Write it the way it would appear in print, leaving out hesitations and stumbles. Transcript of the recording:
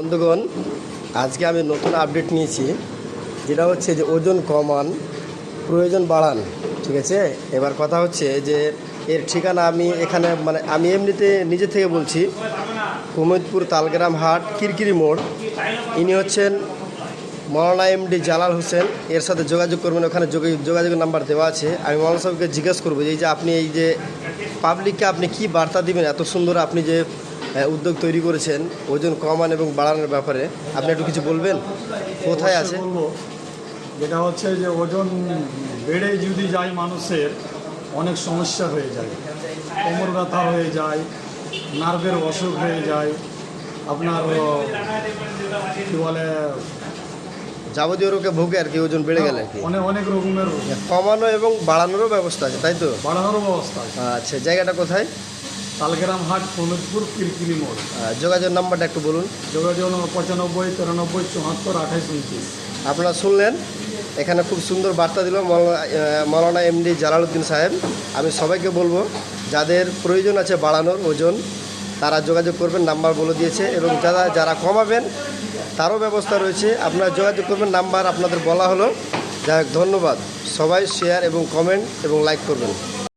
বন্ধুগণ, আজকে আমি নতুন আপডেট নিয়েছি, যেটা হচ্ছে যে ওজন কমান, প্রয়োজন বাড়ান। ঠিক আছে, এবার কথা হচ্ছে যে এর ঠিকানা আমি এখানে আমি এমনিতে নিজে থেকে বলছি, কুমৈদপুর তালগ্রাম হাট কিরকিরি মোড়। ইনি হচ্ছেন মৌলানা এমডি জালাল হোসেন। এর সাথে যোগাযোগ করবেন, ওখানে যোগাযোগের নাম্বার দেওয়া আছে। আমি মৌলানা সাহেবকে জিজ্ঞেস করবো যে আপনি এই যে পাবলিককে আপনি কি বার্তা দিবেন, এত সুন্দর আপনি যে উদ্যোগ তৈরি করেছেন ওজন কমান এবং বাড়ানোর ব্যাপারে, আপনি একটু কিছু বলবেন? কোথায় আছে? বলবো যেটা হচ্ছে যে ওজন বেড়ে যদি যায় মানুষের অনেক সমস্যা হয়ে যায়, কোমর ব্যথা হয়ে যায়, নার্ভের অসুখ হয়ে যায়, আপনার কী বলে যাবতীয় রোগে ভোগে আর কি, ওজন বেড়ে গেলে আর কি। অনেক অনেক রকমের কমানো এবং বাড়ানোরও ব্যবস্থা আছে, তাই তো? বাড়ানোর ব্যবস্থা আছে। আচ্ছা, জায়গাটা কোথায়? তালগ্রাম হাট কুমৈদপুর কিরকিরি মোড়। যোগাযোগ নাম্বারটা একটু বলুন। যোগাযোগ 95 93 74 28 29। আপনারা শুনলেন, এখানে খুব সুন্দর বার্তা দিল মৌলানা এমডি জালালউদ্দিন সাহেব। আমি সবাইকে বলবো, যাদের প্রয়োজন আছে বাড়ানোর ওজন, তারা যোগাযোগ করবেন, নাম্বার বলে দিয়েছে। এবং যারা কমাবেন তারও ব্যবস্থা রয়েছে, আপনারা যোগাযোগ করবেন, নাম্বার আপনাদের বলা হলো। যাই হোক, ধন্যবাদ। সবাই শেয়ার এবং কমেন্ট এবং লাইক করবেন।